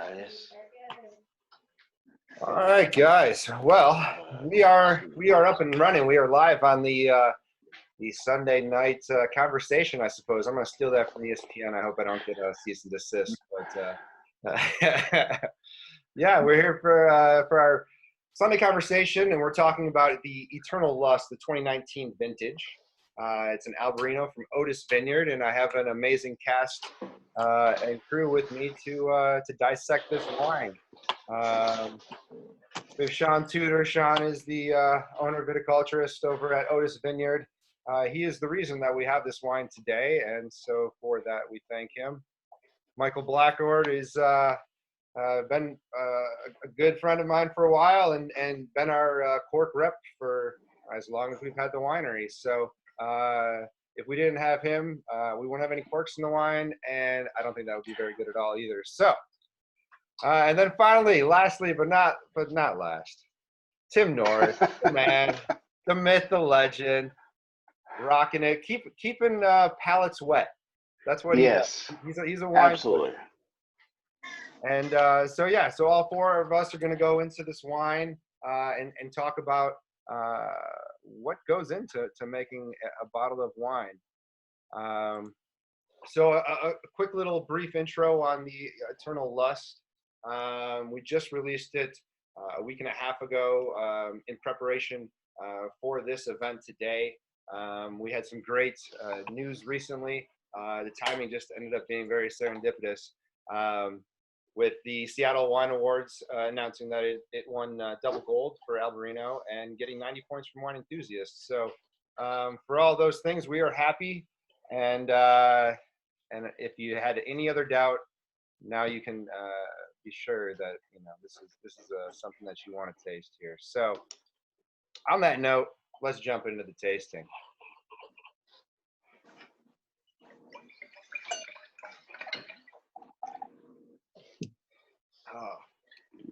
guys. All right, guys. Well, we are up and running. We are live on the Sunday night conversation. I suppose I'm going to steal that from ESPN. I hope I don't get a cease and desist. But yeah, we're here for our Sunday conversation, and we're talking about the Eternal Lust, the 2019 vintage. It's an Albarino from Otis Vineyard, and I have an amazing cast and crew with me to dissect this wine. We have Sean Tudor. Sean is the owner viticulturist over at Otis Vineyard. He is the reason that we have this wine today, and so for that we thank him. Michael Blackord is been a good friend of mine for a while, and been our cork rep for as long as we've had the winery. So if we didn't have him, we wouldn't have any corks in the wine, and I don't think that would be very good at all either. So, and then finally, lastly, but not last, Tim Norris, the man, the myth, the legend, rocking it, keeping palates wet. That's what he does. He's a wine. Absolutely. And so all four of us are going to go into this wine and talk about what goes into making a bottle of wine. So a quick little brief intro on the Eternal Lust. We just released it a week and a half ago in preparation for this event today. We had some great news recently. The timing just ended up being very serendipitous. With the Seattle Wine Awards announcing that it won double gold for Albarino and getting 90 points from Wine Enthusiasts. So for all those things, we are happy. And if you had any other doubt, now you can be sure that this is something that you want to taste here. So on that note, let's jump into the tasting.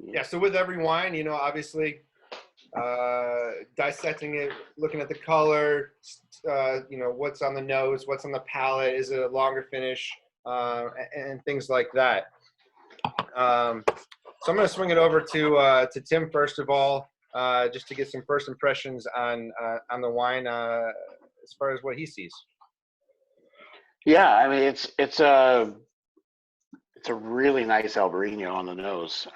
Yeah, so with every wine, obviously dissecting it, looking at the color, what's on the nose, what's on the palate, is it a longer finish, and things like that. So I'm going to swing it over to Tim first of all, just to get some first impressions on the wine as far as what he sees. Yeah, I mean it's a really nice Albarino on the nose.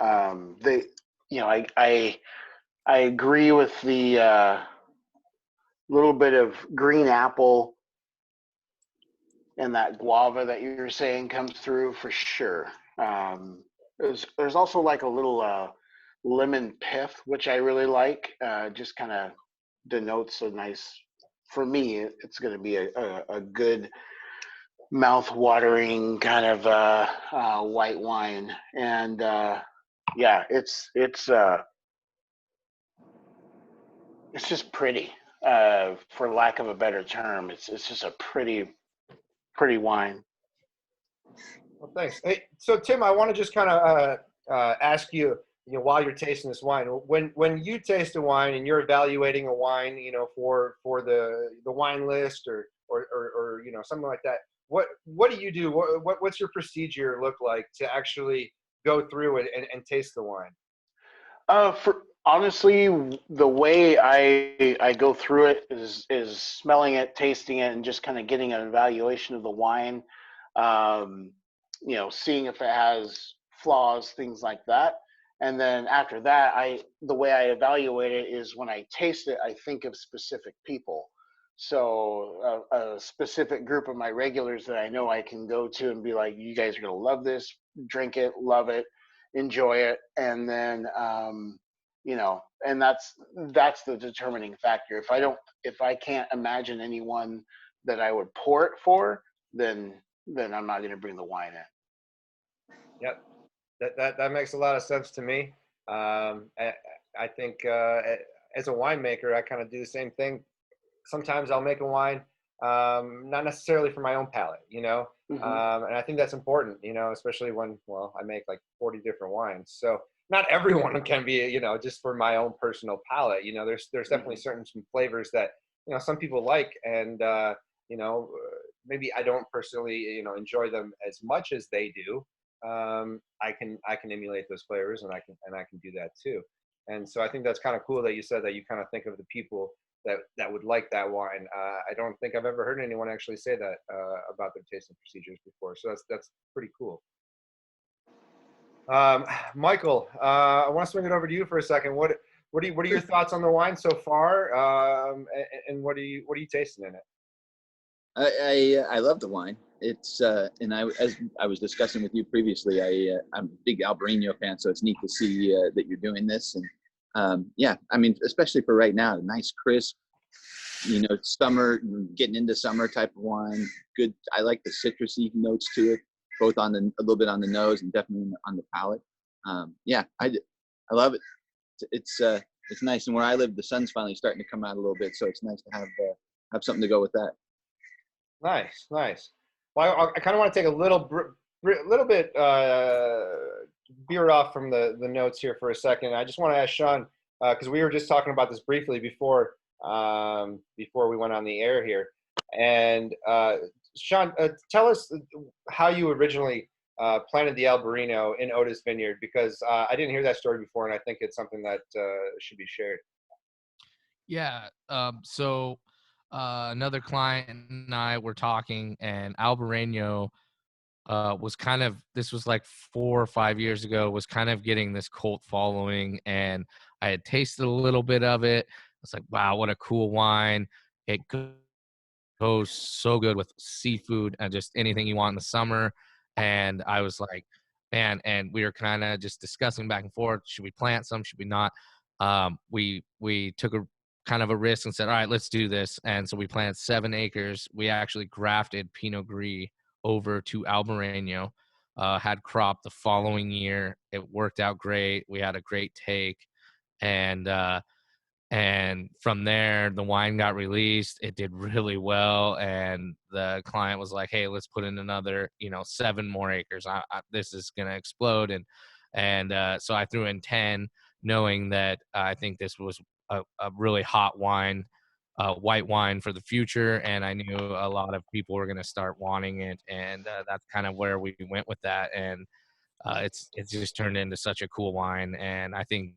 I agree with the little bit of green apple and that guava that you're saying comes through for sure. There's also like a little lemon pith, which I really like. Just kind of denotes a nice, for me, it's going to be a good mouth-watering kind of white wine. And yeah, it's just pretty, for lack of a better term. It's just a pretty wine. Well, thanks. Hey, so Tim, I want to just kind of ask you, while you're tasting this wine, when you taste a wine and you're evaluating a wine, for the wine list or something like that, what do you do? What's your procedure look like to actually go through it and taste the wine? Honestly, the way I go through it is smelling it, tasting it, and just kind of getting an evaluation of the wine. Seeing if it has flaws, things like that. And then after that, the way I evaluate it is when I taste it, I think of specific people. So a specific group of my regulars that I know I can go to and be like, you guys are going to love this, drink it, love it, enjoy it. And then, and that's the determining factor. If I can't imagine anyone that I would pour it for, then I'm not going to bring the wine in. Yep. That makes a lot of sense to me. I think as a winemaker, I kind of do the same thing. Sometimes I'll make a wine, not necessarily for my own palate, Mm-hmm. And I think that's important, especially when, I make like 40 different wines. So not everyone can be, just for my own personal palate. There's definitely certain some flavors that, some people like, and, maybe I don't personally, enjoy them as much as they do. I can emulate those flavors, and I can do that too. And so I think that's kind of cool that you said that you kind of think of the people that would like that wine. I don't think I've ever heard anyone actually say that about their tasting procedures before. So that's pretty cool. Michael, I want to swing it over to you for a second. What are your thoughts on the wine so far? And what are you tasting in it? I love the wine. It's and as I was discussing with you previously, I'm a big Albarino fan, so it's neat to see that you're doing this. And yeah, I mean, especially for right now, nice crisp, summer, getting into summer type of wine. Good. I like the citrusy notes to it, both a little bit on the nose and definitely on the palate. Yeah, I love it. It's nice. And where I live, the sun's finally starting to come out a little bit, so it's nice to have something to go with that. Nice, nice. Well, I kind of want to take a little bit veer off from the notes here for a second. I just want to ask Sean, because we were just talking about this briefly before we went on the air here. And Sean, tell us how you originally planted the Albarino in Otis Vineyard, because I didn't hear that story before, and I think it's something that should be shared. Yeah. So another client and I were talking, and Albarino this was like 4 or 5 years ago, was kind of getting this cult following, and I had tasted a little bit of it. I was like, wow, what a cool wine. It goes so good with seafood and just anything you want in the summer. And I was like, man, and we were kind of just discussing back and forth. Should we plant some? Should we not? We took a kind of a risk and said, all right, let's do this. And so we planted 7 acres. We actually grafted Pinot Gris over to Albarino, had crop the following year. It worked out great. We had a great take. And from there, the wine got released. It did really well. And the client was like, hey, let's put in another, 7 more acres. This is going to explode. And so I threw in 10, knowing that I think this was a really hot wine, white wine for the future. And I knew a lot of people were going to start wanting it. And that's kind of where we went with that. And it's just turned into such a cool wine. And I think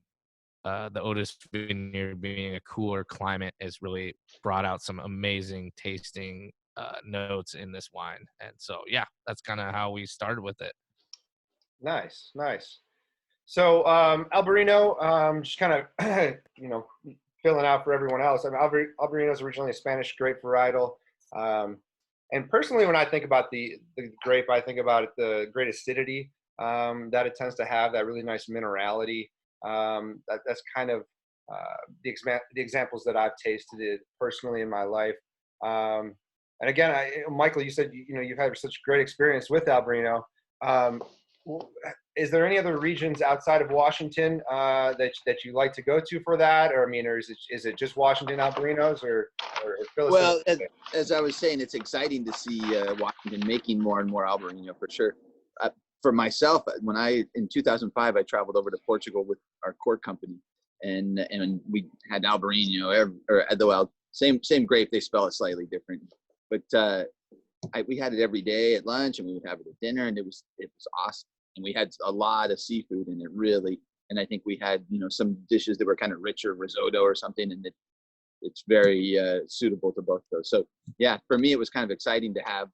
the Otis Vineyard being a cooler climate has really brought out some amazing tasting notes in this wine. And so, yeah, that's kind of how we started with it. Nice, nice. So Albarino, just kind of, filling out for everyone else. I mean, Albarino is originally a Spanish grape varietal. And personally, when I think about the grape, I think about the great acidity that it tends to have, that really nice minerality. That's kind of the examples that I've tasted it personally in my life. And again, Michael, you said you've had such great experience with Albarino. Is there any other regions outside of Washington that you like to go to for that, or is it just Washington Albarinos, or fill us in? Well, as I was saying, it's exciting to see Washington making more and more Albarino for sure. For myself, in 2005, I traveled over to Portugal with our cork company, and we had Albarino, same grape, they spell it slightly different, but we had it every day at lunch, and we would have it at dinner, and it was awesome. And we had a lot of seafood in it, really. And I think we had some dishes that were kind of richer, risotto or something, and it's very suitable to both of those. So yeah, for me, it was kind of exciting to have.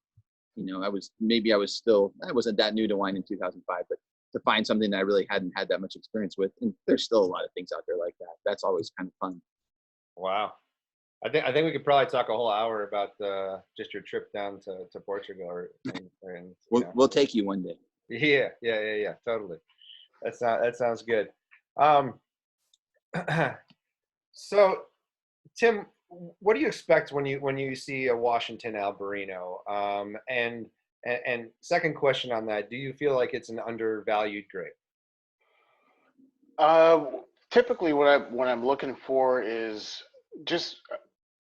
I wasn't that new to wine in 2005, but to find something that I really hadn't had that much experience with. And there's still a lot of things out there like that. That's always kind of fun. Wow. I think we could probably talk a whole hour about just your trip down to Portugal. We'll take you one day. Yeah, totally. That sounds good. So, Tim, what do you expect when you see a Washington Albarino? And second question on that, do you feel like it's an undervalued grape? Typically, what I'm looking for is just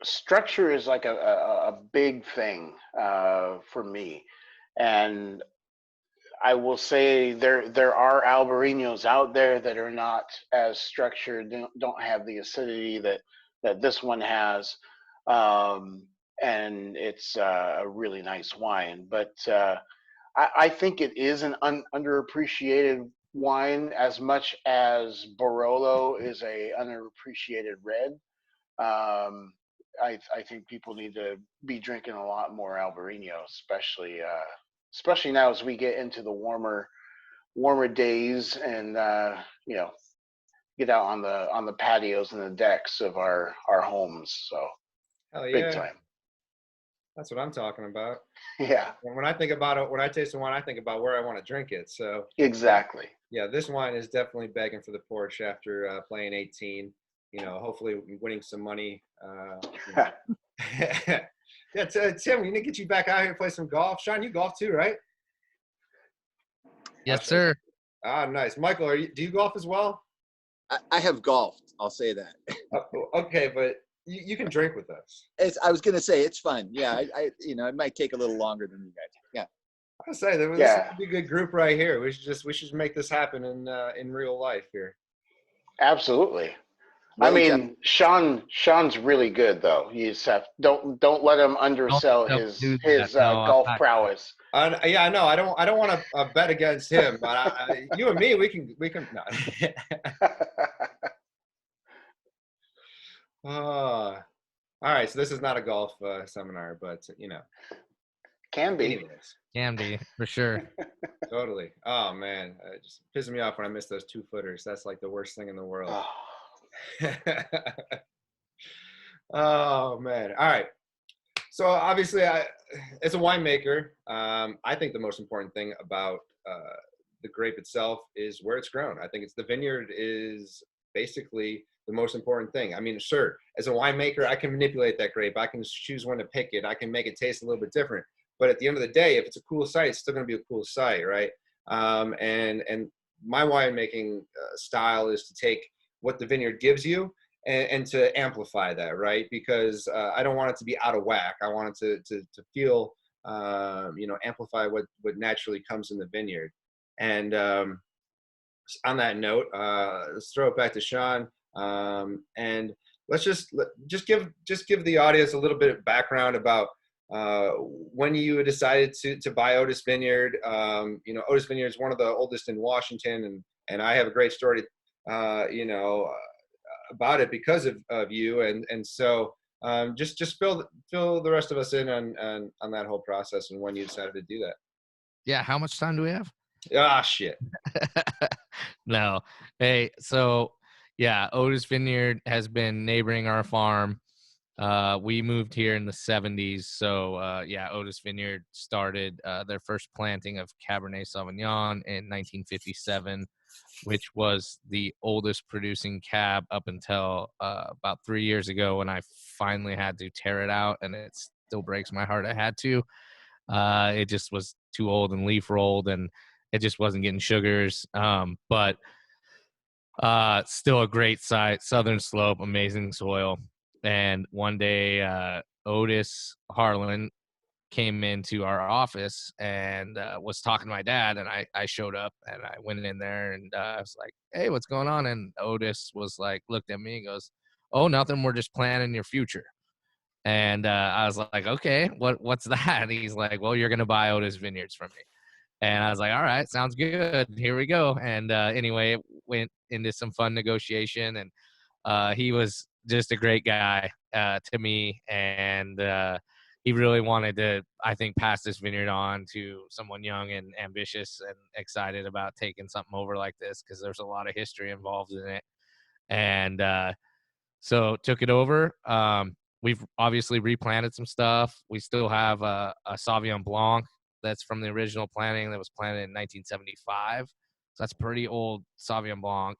structure is like a big thing for me, and I will say there are Albarinos out there that are not as structured, don't have the acidity that this one has, and it's a really nice wine. But I think it is an underappreciated wine as much as Barolo is a underappreciated red. I think people need to be drinking a lot more Albarino, especially now as we get into the warmer days and you know, get out on the patios and the decks of our homes. So Hell big yeah. time. That's what I'm talking about. Yeah, When I think about it, when I taste the wine, I think about where I want to drink it. So exactly. yeah, this wine is definitely begging for the porch after playing 18. Hopefully winning some money. Yeah, Tim, we need to get you back out here to play some golf. Sean, you golf too, right? Yes, sir. Ah, nice. Michael, do you golf as well? I have golfed. I'll say that. Okay, but you can drink with us. I was gonna say it's fun. Yeah, it might take a little longer than you guys. Yeah. I would say that this would be a good group right here. We should make this happen in real life here. Absolutely. I Well, mean, Sean's really good though. You just don't let him undersell Don't do that. his No, I'm golf not. prowess. Yeah, I know. I don't want to bet against him, but you and me, we can. No. All right. So this is not a golf seminar, but Can be. anyways. Can be for sure. Totally. Oh man, it just pisses me off when I miss those 2-footers. That's like the worst thing in the world. Oh man. All right. So obviously, as a winemaker, I think the most important thing about the grape itself is where it's grown. I think it's the vineyard is basically the most important thing. I mean, sure, as a winemaker, I can manipulate that grape. I can choose when to pick it. I can make it taste a little bit different. But at the end of the day, if it's a cool site, it's still going to be a cool site, right? And my winemaking style is to take what the vineyard gives you and to amplify that, right? Because I don't want it to be out of whack. I want it to feel, amplify what naturally comes in the vineyard. And on that note, let's throw it back to Sean, and let's just give the audience a little bit of background about when you decided to buy Otis Vineyard. Otis Vineyard is one of the oldest in Washington, and I have a great story, about it because of you, and so just fill the rest of us in on that whole process and when you decided to do that. Yeah. How much time do we have? Ah, shit. No. Hey, so yeah, Otis Vineyard has been neighboring our farm. We moved here in the 70s. So Otis Vineyard started their first planting of Cabernet Sauvignon in 1957, which was the oldest producing cab up until about 3 years ago when I finally had to tear it out, and it still breaks my heart I had to. It just was too old and leaf rolled, and it just wasn't getting sugars. But still a great site, southern slope, amazing soil. And one day, Otis Harlan came into our office and was talking to my dad, and I showed up and I went in there and I was like, "Hey, what's going on?" And Otis was like, looked at me and goes, "Oh, nothing. We're just planning your future." And I was like, "Okay, what's that?" And he's like, "Well, you're gonna buy Otis Vineyards from me." And I was like, "All right, sounds good. Here we go." And anyway, it went into some fun negotiation, and he was just a great guy to me, and he really wanted to, I think, pass this vineyard on to someone young and ambitious and excited about taking something over like this, because there's a lot of history involved in it. And so took it over. We've obviously replanted some stuff. We still have a Sauvignon Blanc that's from the original planting that was planted in 1975. So that's pretty old Sauvignon Blanc.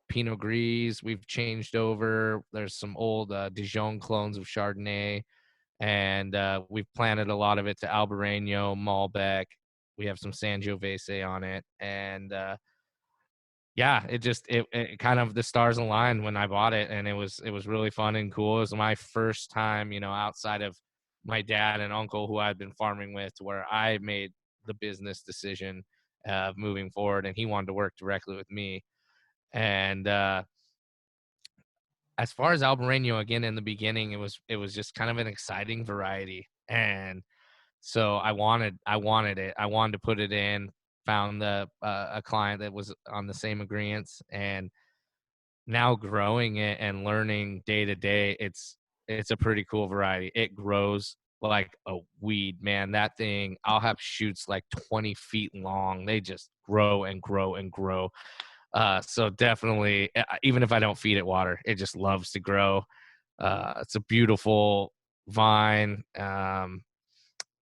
Pinot Gris we've changed over. There's some old Dijon clones of Chardonnay, and we've planted a lot of it to Albarino, Malbec. We have some Sangiovese on it, and it kind of, the stars aligned when I bought it, and it was really fun and cool. It was my first time, outside of my dad and uncle who I'd been farming with, where I made the business decision of moving forward, and he wanted to work directly with me. And as far as Albarino, again, in the beginning, it was just kind of an exciting variety. And So I wanted it. I wanted to put it in. Found a client that was on the same agreements, and now growing it and learning day to day, it's a pretty cool variety. It grows like a weed, man. That thing, I'll have shoots like 20 feet long. They just grow and grow and grow. So definitely, even if I don't feed it water, it just loves to grow. It's a beautiful vine.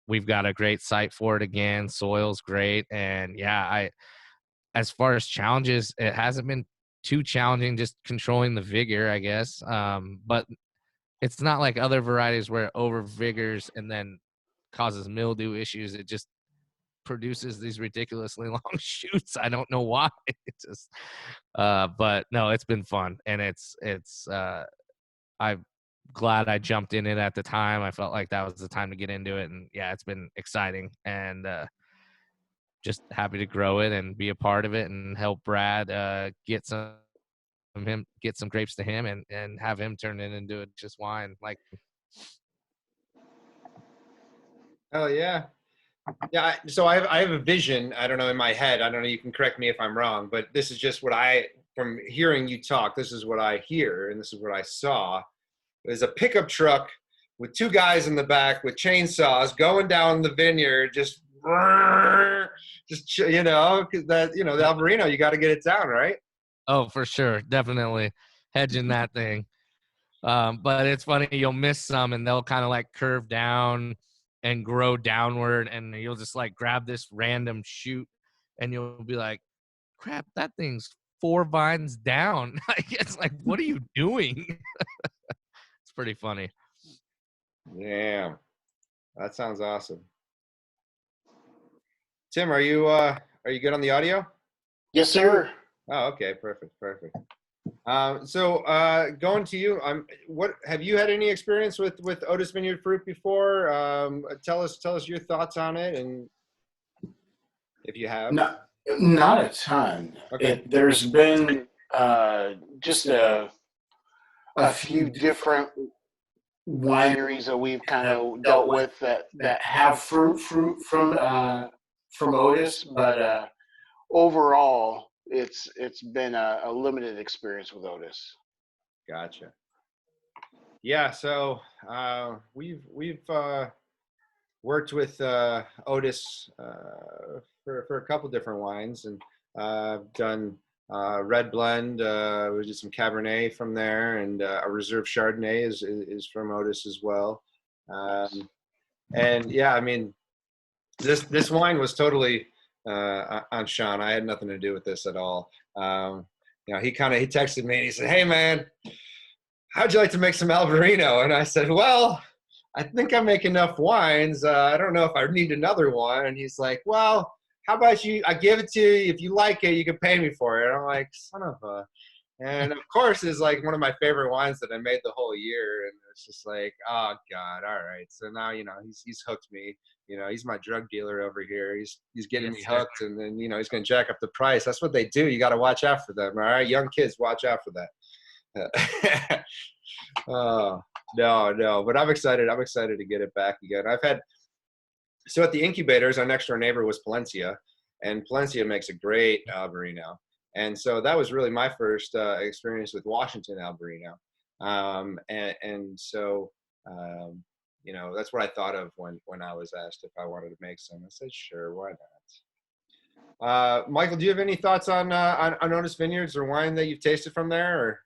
We've got a great site for it again. Soil's great. And yeah, as far as challenges, it hasn't been too challenging, just controlling the vigor, I guess. But it's not like other varieties where it over vigors and then causes mildew issues. It just produces these ridiculously long shoots. I don't know why. It just, but no, it's been fun, and I'm glad I jumped in it at the time. I felt like that was the time to get into it, and yeah, it's been exciting, and just happy to grow it and be a part of it and help Brad get some grapes to him and have him turn it into a just wine. Like, Hell yeah. Yeah, so I have a vision. I don't know, in my head. I don't know. You can correct me if I'm wrong, but this is just what from hearing you talk. This is what I hear, and this is what I saw. There's a pickup truck with two guys in the back with chainsaws going down the vineyard, just you know, because that the Albarino, you got to get it down, right? oh, for sure, definitely hedging that thing. But it's funny, you'll miss some and they'll kind of like curve down and grow downward, and you'll just like grab this random shoot and you'll be like, crap, that thing's 4 vines down. It's like, what are you doing? It's pretty funny. Damn, that sounds awesome. Tim, are you good on the audio? Yes, sir. Oh, okay, perfect. So going to you, what have you had any experience with Otis Vineyard fruit before? Tell us your thoughts on it, and if you have. Not a ton. Okay. There's been just a few different wineries that we've kind of dealt with that have fruit from Otis, but overall, it's been a limited experience with Otis. Gotcha. Yeah, so we've worked with Otis for a couple different wines, and done red blend. We did some Cabernet from there, and a reserve Chardonnay is from Otis as well. And yeah, I mean, this wine was totally on Sean. I had nothing to do with this at all. He texted me and he said, "Hey man, how'd you like to make some Albarino?" And I said, "Well, I think I make enough wines. I don't know if I need another one." And he's like, "Well, how about I give it to you. If you like it, you can pay me for it." And I'm like, son of a. And of course, it's like one of my favorite wines that I made the whole year. And it's just like, oh God, all right. So now, he's hooked me. He's my drug dealer over here. He's getting me hooked, and then, he's going to jack up the price. That's what they do. You got to watch out for them. All right. Young kids, watch out for that. Oh, no, but I'm excited. I'm excited to get it back again. So at the incubators, our next door neighbor was Palencia, and Palencia makes a great Albarino. And so that was really my first experience with Washington Albarino. So that's what I thought of when I was asked if I wanted to make some. I said, sure, why not? Michael, do you have any thoughts on Otis Vineyards or wine that you've tasted from there? Or?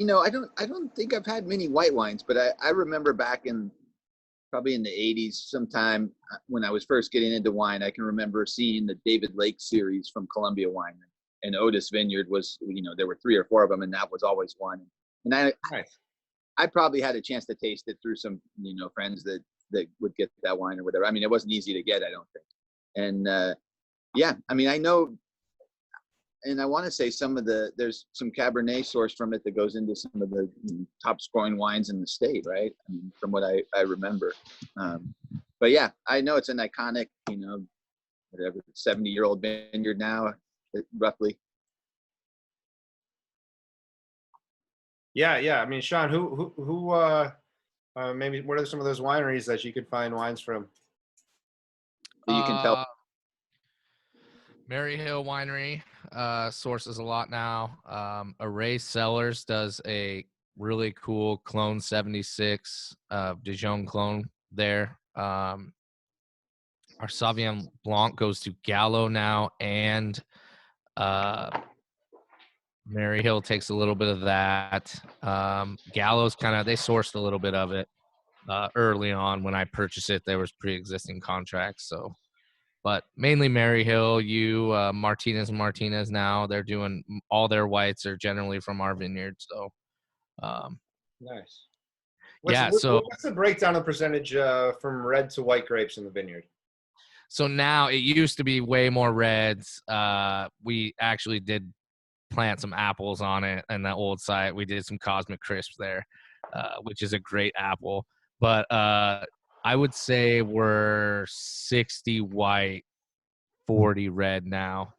I don't think I've had many white wines, but I remember back probably in the 80s sometime when I was first getting into wine, I can remember seeing the David Lake series from Columbia Wine, and Otis Vineyard was, there were 3 or 4 of them, and that was always one. And I probably had a chance to taste it through some, friends that would get that wine or whatever. I mean, it wasn't easy to get, I don't think. And yeah, I mean, I know, and I want to say there's some Cabernet sourced from it that goes into some of the top scoring wines in the state, right? I mean, from what I remember. But yeah, I know it's an iconic, whatever, 70-year-old vineyard now, roughly. Yeah. I mean, Sean, who maybe what are some of those wineries that you could find wines from? that you can tell? Mary Hill Winery sources a lot now. Array Cellars does a really cool Clone 76 Dijon clone there. Our Sauvignon Blanc goes to Gallo now, and Mary Hill takes a little bit of that. Gallo's they sourced a little bit of it early on. When I purchased it, there was pre-existing contracts, so. But mainly Mary Hill, Martinez now. They're doing all their whites are generally from our vineyard. So, Nice. So what's the breakdown of percentage from red to white grapes in the vineyard? So now it used to be way more reds. We actually did plant some apples on it in the old site. We did some Cosmic Crisps there, which is a great apple. But I would say we're 60 white, 40 red now.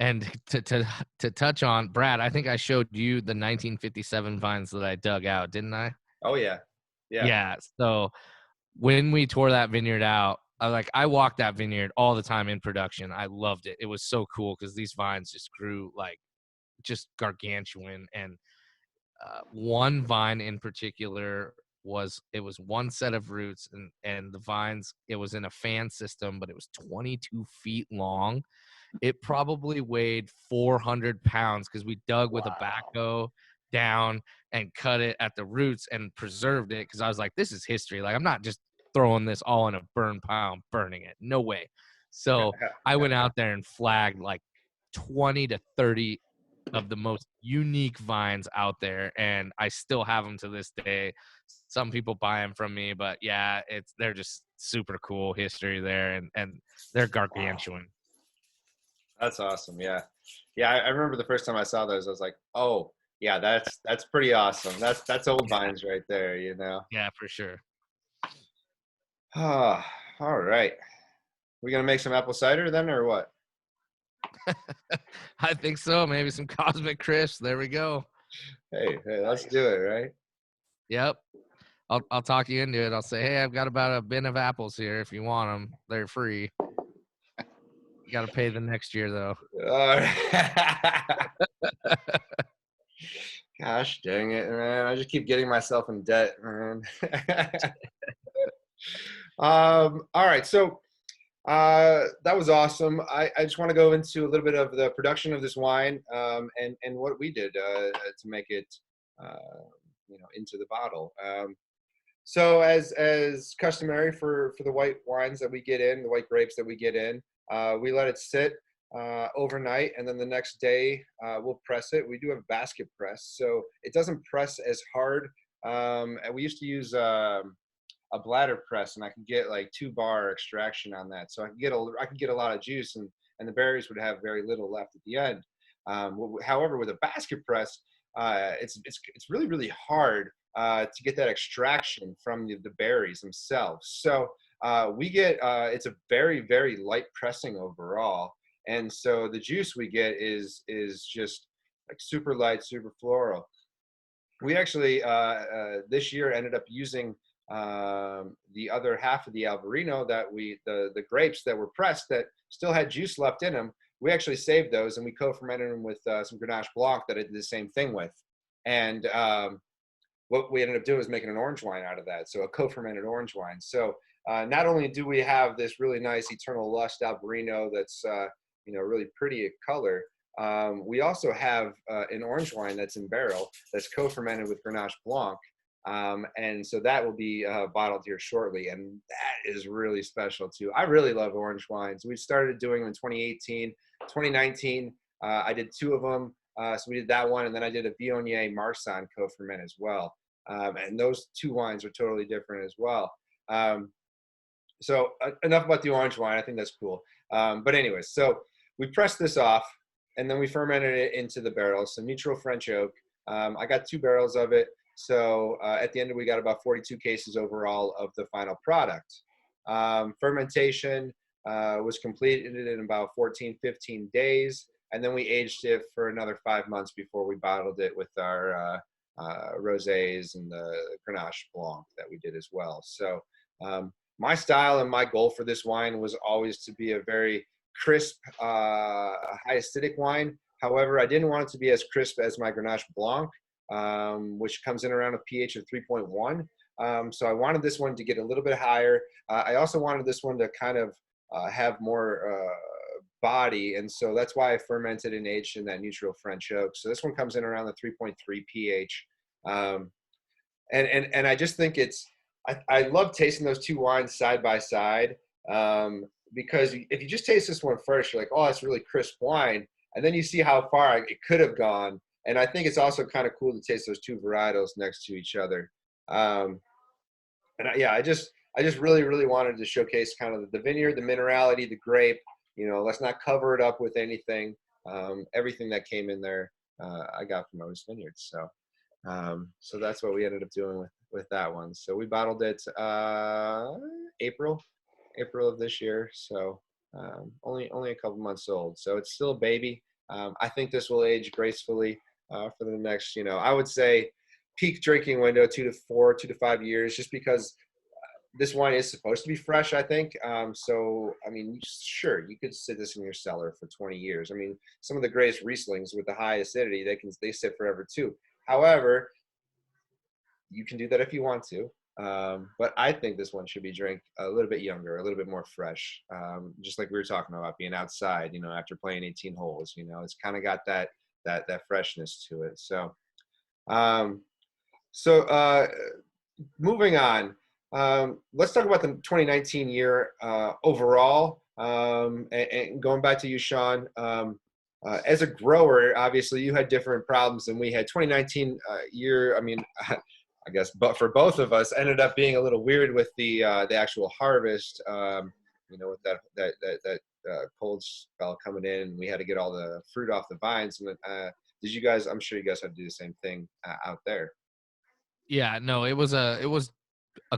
And to touch on Brad, I think I showed you the 1957 vines that I dug out, didn't I? Oh yeah. Yeah. So when we tore that vineyard out, I walked that vineyard all the time in production. I loved it. It was so cool because these vines just grew just gargantuan. And one vine in particular was one set of roots, and the vines, it was in a fan system, but it was 22 feet long. It probably weighed 400 pounds because we dug with a backhoe down and cut it at the roots and preserved it, because I was like, this is history. I'm not just throwing this all in a burn pile and burning it. No way. So I went out there and flagged 20 to 30 of the most unique vines out there, and I still have them to this day. Some people buy them from me, but yeah, they're just super cool history there, and they're gargantuan. That's awesome. Yeah. I remember the first time I saw those, I was like, oh yeah, that's pretty awesome. That's old vines right there, you know. Yeah, for sure. All right. We gonna make some apple cider then, or what? I think so. Maybe some Cosmic Crisps. There we go. Hey, let's do it, right? Yep. I'll talk you into it. I'll say, hey, I've got about a bin of apples here. If you want them, they're free. You got to pay the next year, though. Gosh dang it, man. I just keep getting myself in debt, man. All right. So that was awesome. I just want to go into a little bit of the production of this wine and what we did to make it, into the bottle. So as customary for the white wines that we get in, the white grapes that we get in, we let it sit overnight, and then the next day we'll press it. We do have a basket press, so it doesn't press as hard. And we used to use a bladder press, and I could get 2-bar extraction on that, so I could get a lot of juice, and the berries would have very little left at the end. However, with a basket press, it's really, really hard to get that extraction from the berries themselves. So we get it's a very, very light pressing overall, and so the juice we get is just super light, super floral. We actually this year ended up using the other half of the Albarino that the grapes that were pressed that still had juice left in them. We actually saved those, and we co-fermented them with some Grenache Blanc that I did the same thing with. And what we ended up doing was making an orange wine out of that, so a co-fermented orange wine. So not only do we have this really nice Eternal Lust Albarino that's really pretty in color, we also have an orange wine that's in barrel that's co-fermented with Grenache Blanc. And so that will be bottled here shortly, and that is really special too. I really love orange wines. We started doing them in 2018, 2019. I did 2 of them. So we did that one, and then I did a Viognier Marsanne co-ferment as well. And those 2 wines are totally different as well. So enough about the orange wine. I think that's cool. But anyways, so we pressed this off, and then we fermented it into the barrels. So neutral French oak. I got 2 barrels of it. So at the end, we got about 42 cases overall of the final product. Fermentation was completed in about 14, 15 days. And then we aged it for another 5 months before we bottled it with our rosés and the Grenache Blanc that we did as well. So my style and my goal for this wine was always to be a very crisp, high acidic wine. However, I didn't want it to be as crisp as my Grenache Blanc, which comes in around a pH of 3.1. So I wanted this one to get a little bit higher. I also wanted this one to kind of have more body, and so that's why I fermented and aged in that neutral French oak. So this one comes in around the 3.3 pH, and I just think I love tasting those two wines side by side, because if you just taste this one first, you're like, oh, it's really crisp wine, and then you see how far it could have gone. And I think it's also kind of cool to taste those two varietals next to each other. I just really, really wanted to showcase kind of the vineyard, the minerality, the grape. Let's not cover it up with anything. Everything that came in there, I got from Otis Vineyards. So that's what we ended up doing with that one. So we bottled it April of this year. So only a couple months old. So it's still a baby. I think this will age gracefully for the next, I would say peak drinking window, 2 to 5 years, just because this wine is supposed to be fresh, I think. So, I mean, sure, you could sit this in your cellar for 20 years. I mean, some of the greatest Rieslings with the high acidity, they sit forever too. However, you can do that if you want to. But I think this one should be drank a little bit younger, a little bit more fresh. Just like we were talking about being outside, after playing 18 holes, it's kind of got that freshness to it. So, moving on, let's talk about the 2019 year overall. And going back to you, Sean, as a grower, obviously you had different problems than we had. 2019 year, I mean, I guess, but for both of us, ended up being a little weird with the actual harvest. With that cold spell coming in, we had to get all the fruit off the vines. And did you guys? I'm sure you guys had to do the same thing out there. Yeah, no, it was a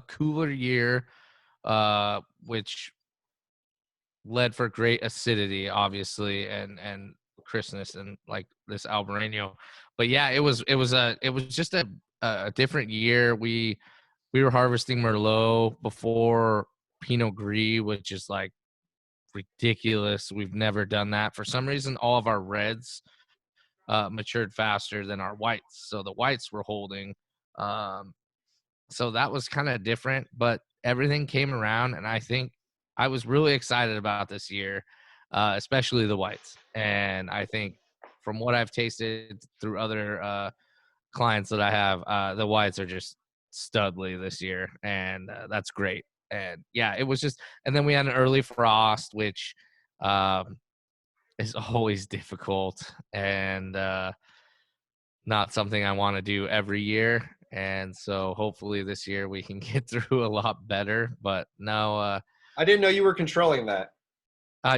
cooler year, which led for great acidity, obviously, and crispness, and like this Albarino. But yeah, it was just a different year. We were harvesting Merlot before Pinot Gris, which is like ridiculous. We've never done that. For some reason, all of our reds matured faster than our whites, so the whites were holding. So that was kind of different, but everything came around, and I think I was really excited about this year, especially the whites. And I think from what I've tasted through other clients that I have, the whites are just studly this year, and that's great. And yeah, it was just, and then we had an early frost, which is always difficult, and not something I want to do every year. And so hopefully this year we can get through a lot better. But no, I didn't know you were controlling that.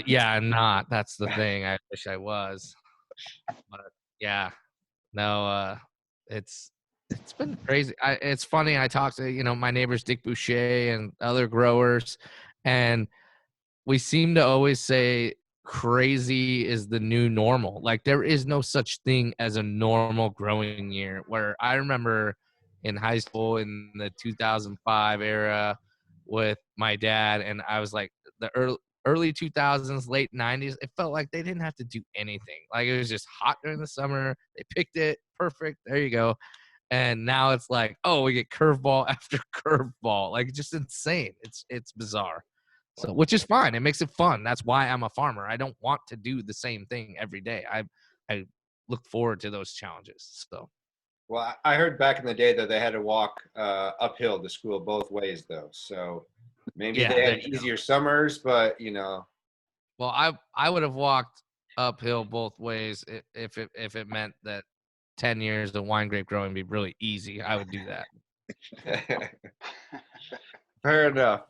Yeah, I'm not. That's the thing. I wish I was. But yeah, no, it's been crazy. It's funny. I talked to my neighbors Dick Boucher and other growers, and we seem to always say crazy is the new normal. Like there is no such thing as a normal growing year. Where I remember in high school in the 2005 era with my dad, and I was like the early 2000s, late 90s, it felt like they didn't have to do anything. Like it was just hot during the summer. They picked it perfect. There you go. And now it's like, oh, we get curveball after curveball. Like just insane. It's bizarre. So, which is fine. It makes it fun. That's why I'm a farmer. I don't want to do the same thing every day. I look forward to those challenges. So, well, I heard back in the day that they had to walk uphill to school both ways, though. So maybe yeah, they had easier summers, but Well, I would have walked uphill both ways if it meant that 10 years of wine grape growing would be really easy. I would do that. Fair enough.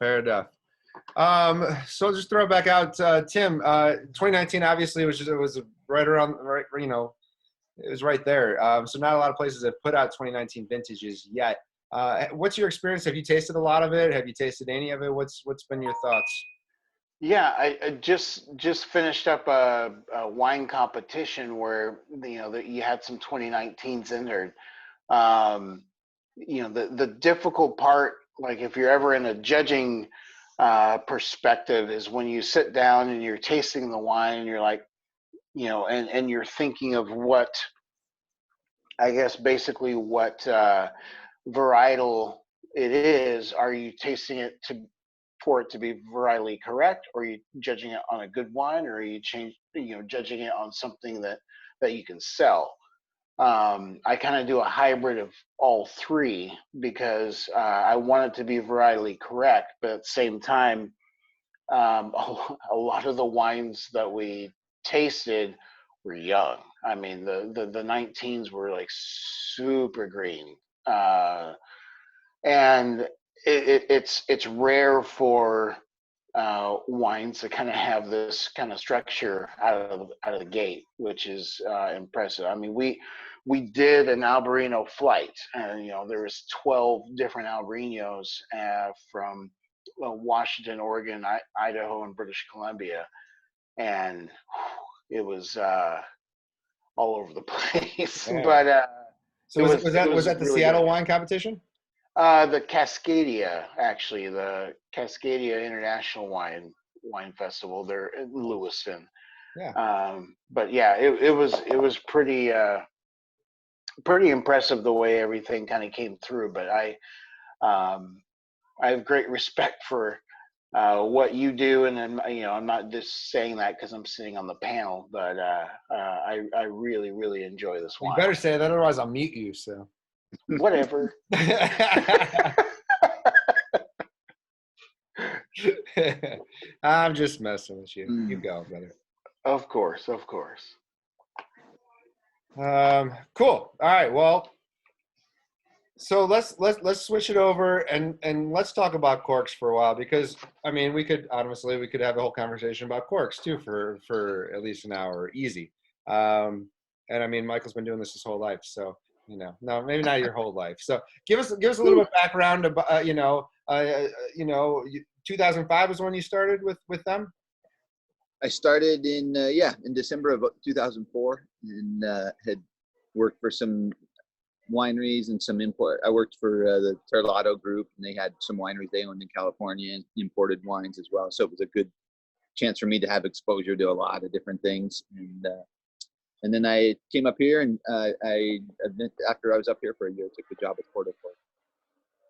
So just throw it back out, Tim. 2019 obviously was right around right. It was right there. So not a lot of places have put out 2019 vintages yet. What's your experience? Have you tasted a lot of it? Have you tasted any of it? What's been your thoughts? Yeah, I just finished up a wine competition where that you had some 2019s in there. The difficult part, like if you're ever in a judging perspective is when you sit down and you're tasting the wine and you're like, and you're thinking of what, I guess, basically what varietal it is. Are you tasting it for it to be varietally correct, or are you judging it on a good wine, or are you judging it on something that you can sell? I kind of do a hybrid of all three because I want it to be varietally correct, but at the same time, a lot of the wines that we tasted were young. I mean, the 19s were like super green, and it's rare for wines to kind of have this kind of structure out of the gate, which is impressive. I mean, we did an Albarino flight, and there was 12 different Albarinos from Washington, Oregon, Idaho, and British Columbia, and it was all over the place. Yeah. But so was that the really Seattle good. wine competition? The Cascadia, actually, the Cascadia International Wine Festival. They're in Lewiston. Yeah. But yeah, it was pretty impressive the way everything kind of came through. But I have great respect for what you do, and then I'm not just saying that because I'm sitting on the panel, but I really enjoy this You wine. better say that, otherwise I'll mute you. So whatever. I'm just messing with you. You Mm. go, brother. Of course. Cool. All right. Well, so let's switch it over and let's talk about corks for a while, because I mean we could have a whole conversation about corks too for at least an hour, easy. And I mean Michael's been doing this his whole life, so no, maybe not your whole life. So give us a little bit of background about 2005 was when you started with them. I started in December of 2004, and had worked for some wineries and some import. I worked for the Terlato group, and they had some wineries they owned in California and imported wines as well. So it was a good chance for me to have exposure to a lot of different things. And then I came up here, and after I was up here for a year, I took the job at Porto Cork.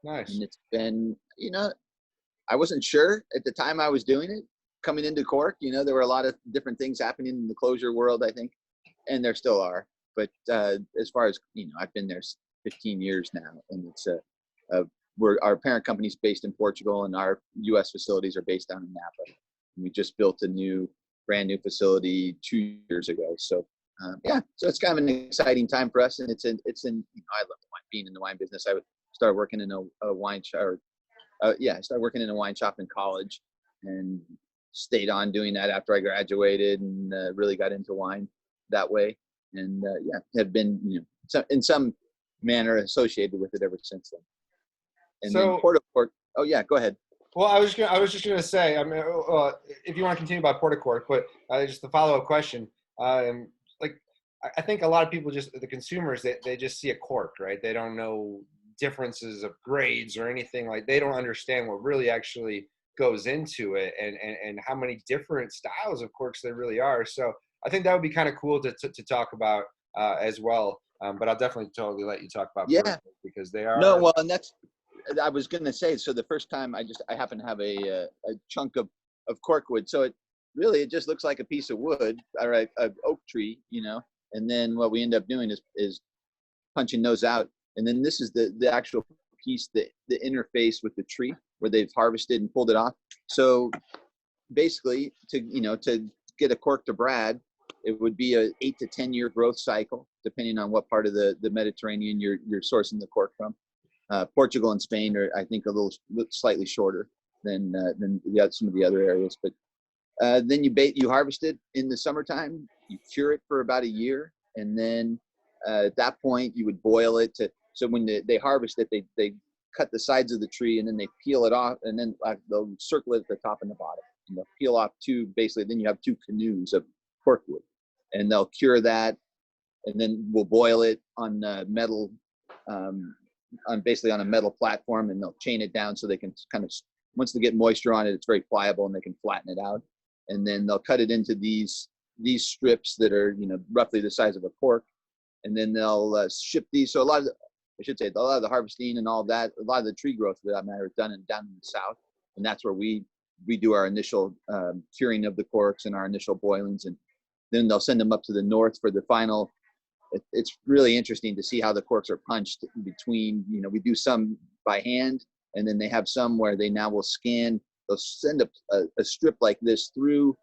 Nice. And it's been, I wasn't sure at the time I was doing it. Coming into Cork, there were a lot of different things happening in the closure world, I think, and there still are. But as far as, I've been there 15 years now, and it's our parent company's based in Portugal, and our U.S. facilities are based down in Napa. And we just built a brand new facility 2 years ago. So so it's kind of an exciting time for us, and I love the wine, being in the wine business. I started working in a wine shop. I started working in a wine shop in college, and stayed on doing that after I graduated, and really got into wine that way. And have been in some manner associated with it ever since then. And then Porto Cork. Oh yeah, go ahead. Well, I was just gonna say, I mean, if you want to continue about Porto Cork, but just a follow-up question. I think a lot of people, the consumers, they just see a cork, right? They don't know differences of grades or anything. Like, they don't understand what really actually goes into it, and how many different styles of corks there really are. So I think that would be kind of cool to talk about as well. But I'll definitely totally let you talk about Porto, because they are. No, well, and I was going to say, so the first time I happen to have a chunk of corkwood. So it just looks like a piece of wood, or an oak tree, and then what we end up doing is punching those out. And then this is the actual piece, the interface with the tree where they've harvested and pulled it off. So basically, to get a cork to brad, it would be a 8 to 10 year growth cycle, depending on what part of the Mediterranean you're sourcing the cork from. Portugal and Spain are, I think, a little slightly shorter than some of the other areas. But then you harvest it in the summertime, you cure it for about a year, and then at that point you would boil it so when they harvest it, they cut the sides of the tree, and then they peel it off, and then they'll circle it at the top and the bottom, and they'll peel off then you have 2 canoes of corkwood, and they'll cure that, and then we'll boil it on metal, basically on a metal platform, and they'll chain it down so they can kind of once they get moisture on it, it's very pliable and they can flatten it out. And then they'll cut it into these strips that are, roughly the size of a cork. And then they'll ship these. So a lot of the harvesting and all that, a lot of the tree growth for that matter is done down in the south. And that's where we do our initial curing of the corks and our initial boilings. And then they'll send them up to the north for the final. It's really interesting to see how the corks are punched between, we do some by hand, and then they have some where they now will scan. They'll send a strip like this through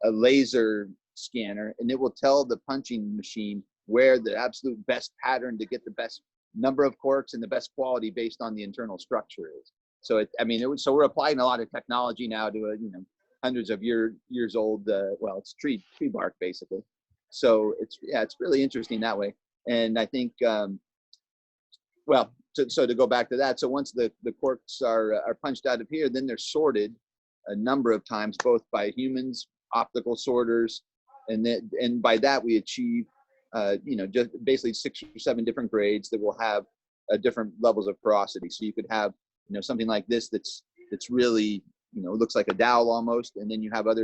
a laser scanner, and it will tell the punching machine where the absolute best pattern to get the best number of corks and the best quality based on the internal structure is. So so we're applying a lot of technology now to a hundreds of years old. It's tree bark basically. So it's really interesting that way. And I think to go back to that, so once the corks are punched out of here, then they're sorted a number of times, both by humans, optical sorters, and by that we achieve just basically 6 or 7 different grades that will have different levels of porosity. So you could have something like this that's really looks like a dowel almost, and then you have at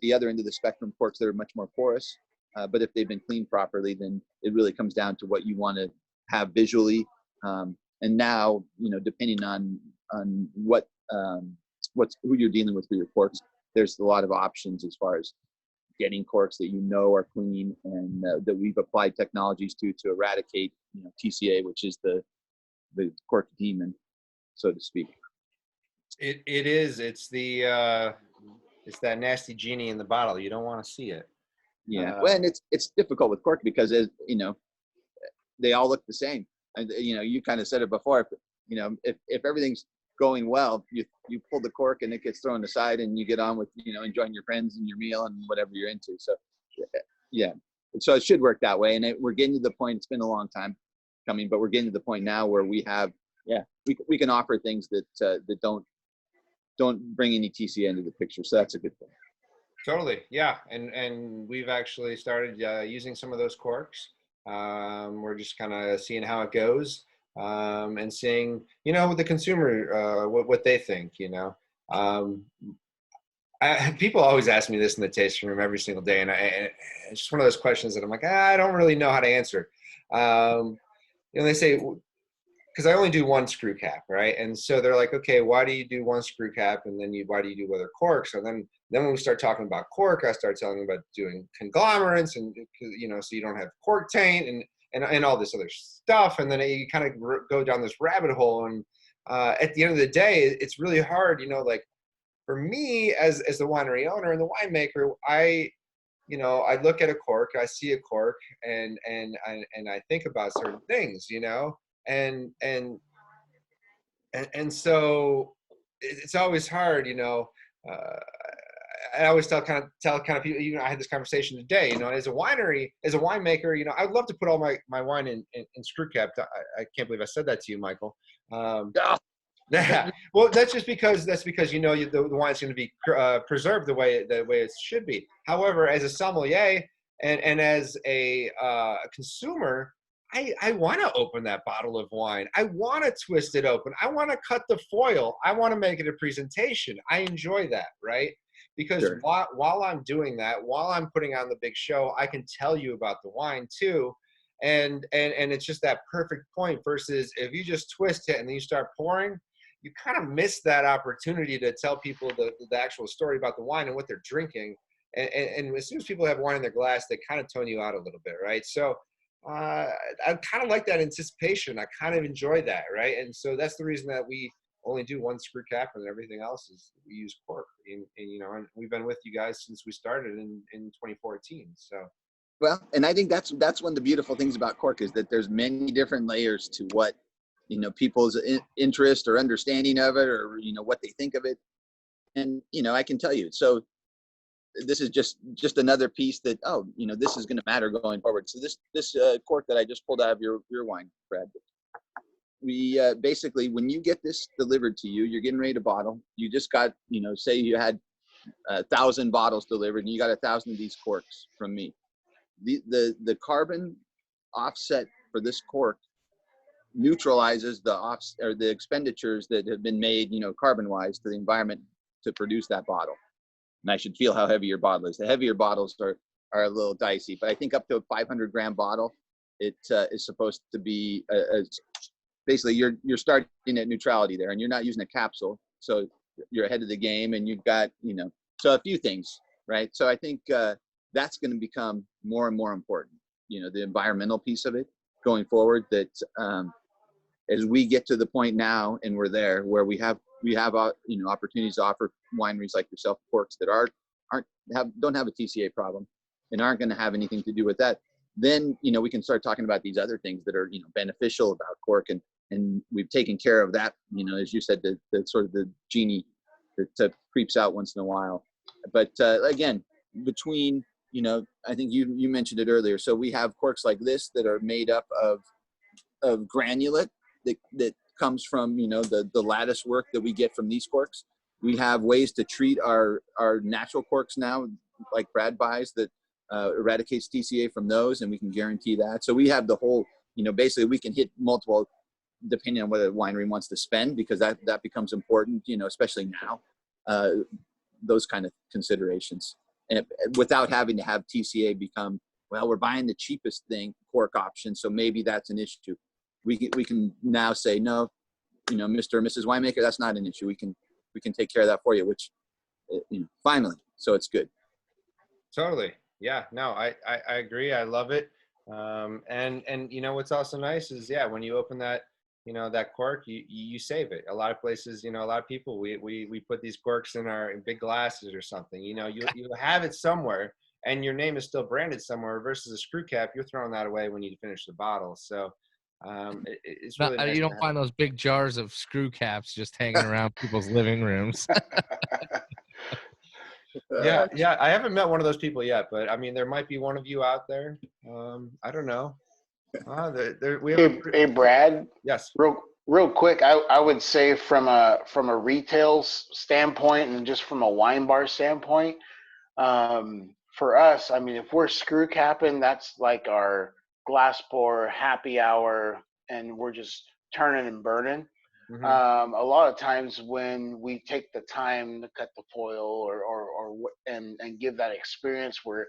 the other end of the spectrum corks that are much more porous. But if they've been cleaned properly, then it really comes down to what you want to have visually. And now, depending on who you're dealing with for your corks, there's a lot of options as far as getting corks that are clean and that we've applied technologies to eradicate TCA, which is the cork demon, so to speak. It is. It's it's that nasty genie in the bottle. You don't want to see it. Yeah, and it's difficult with cork because they all look the same. And you kind of said it before. If everything's going well, you pull the cork and it gets thrown aside, and you get on with enjoying your friends and your meal and whatever you're into. So yeah, so it should work that way. And we're getting to the point. It's been a long time coming, but we're getting to the point now where we have we can offer things that don't bring any TCA into the picture. So that's a good thing. Totally, yeah, and we've actually started using some of those corks. We're just kind of seeing how it goes, and seeing, with the consumer, what they think. People always ask me this in the tasting room every single day, and it's just one of those questions that I'm like, I don't really know how to answer. They say, because I only do one screw cap, right? And so they're like, okay, why do you do one screw cap, and then why do you do other corks? And then when we start talking about cork, I start telling them about doing conglomerates, and so you don't have cork taint and all this other stuff, and then you kind of go down this rabbit hole. And at the end of the day, it's really hard, like for me as the winery owner and the winemaker, I look at a cork, I see a cork, and I think about certain things, and so it's always hard, I always tell kind of people, I had this conversation today, as a winemaker, I'd love to put all my wine in screw cap. I can't believe I said that to you, Michael. Yeah. Well, that's because the wine's going to be preserved the way it should be. However, as a sommelier and as a consumer, I want to open that bottle of wine. I want to twist it open. I want to cut the foil. I want to make it a presentation. I enjoy that, right? Because Sure. while I'm doing that, while I'm putting on the big show, I can tell you about the wine too. And it's just that perfect point versus if you just twist it and then you start pouring, you kind of miss that opportunity to tell people the actual story about the wine and what they're drinking. And as soon as people have wine in their glass, they kind of tone you out a little bit, right? So I kind of like that anticipation. I kind of enjoy that, right? And so that's the reason that we only do one screw cap, and everything else is we use cork. And we've been with you guys since we started in 2014. So. Well, and I think that's one of the beautiful things about cork is that there's many different layers to what people's interest or understanding of it, or what they think of it. And I can tell you, so this is just another piece that this is going to matter going forward. So this cork that I just pulled out of your wine, Brad, we basically, when you get this delivered to you, you're getting ready to bottle. You just got say you had 1,000 bottles delivered, and you got 1,000 of these corks from me. The carbon offset for this cork neutralizes the expenditures that have been made, carbon wise to the environment to produce that bottle. And I should feel how heavy your bottle is. The heavier bottles are a little dicey, but I think up to a 500 gram bottle, it is supposed to be basically you're starting at neutrality there, and you're not using a capsule, so you're ahead of the game, and you've got so a few things, right? So I think that's going to become more and more important. The environmental piece of it going forward. That as we get to the point now, and we're there where we have opportunities to offer wineries like yourself corks that don't have a TCA problem and aren't going to have anything to do with that, then we can start talking about these other things that are beneficial about cork, and we've taken care of that, as you said, the sort of the genie that creeps out once in a while. But again, between I think you mentioned it earlier, so we have corks like this that are made up of granulate that comes from the lattice work that we get from these corks. We have ways to treat our natural corks now, like Brad buys, that eradicates TCA from those, and we can guarantee that. So we have the whole, basically we can hit multiple, depending on what a winery wants to spend, because that becomes important, especially now, those kind of considerations. And without having to have TCA become, well, we're buying the cheapest cork option, so maybe that's an issue. We can now say, no, Mr. or Mrs. Winemaker, that's not an issue. We can take care of that for you, which finally, so it's good. Totally. Yeah, no, I agree. I love it. And what's also nice is, when you open that, that cork, you save it. A lot of places, a lot of people, we put these corks in big glasses or something, you have it somewhere and your name is still branded somewhere, versus a screw cap, you're throwing that away when you finish the bottle. So it's really nice. You don't find those big jars of screw caps just hanging around people's living rooms. Yeah, I haven't met one of those people yet, but I mean, there might be one of you out there. I don't know. We have Hey, Brad. Yes. Real quick, I would say from a retail standpoint and just from a wine bar standpoint, for us, I mean, if we're screw capping, that's like our glass pour happy hour, and we're just turning and burning. Mm-hmm. A lot of times when we take the time to cut the foil and give that experience, we're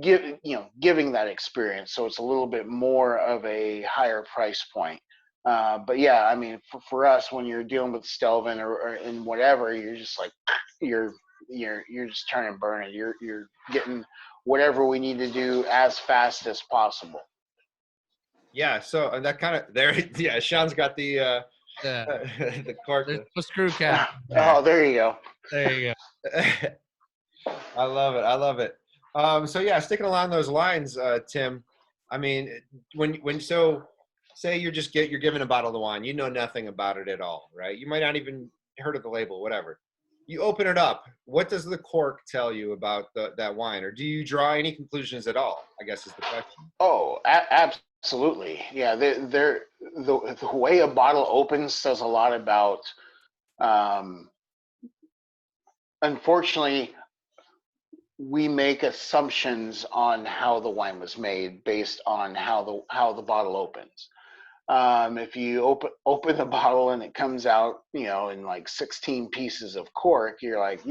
giving that experience, so it's a little bit more of a higher price point. But yeah, I mean, for us, when you're dealing with Stelvin or in whatever, you're just like you're just turning and burning. You're getting whatever we need to do as fast as possible. Yeah, so and that kind of there. Yeah, Sean's got the the cork. There's a screw cap. Oh, there you go. There you go. I love it. So yeah, sticking along those lines, Tim. I mean, when say you're given a bottle of wine, you know nothing about it at all, right? You might not even heard of the label, whatever. You open it up. What does the cork tell you about that wine, or do you draw any conclusions at all? I guess is the question. Oh, absolutely. Yeah, the way a bottle opens says a lot about. Unfortunately, we make assumptions on how the wine was made based on how the bottle opens. If you open the bottle and it comes out, in like 16 pieces of cork, you're like,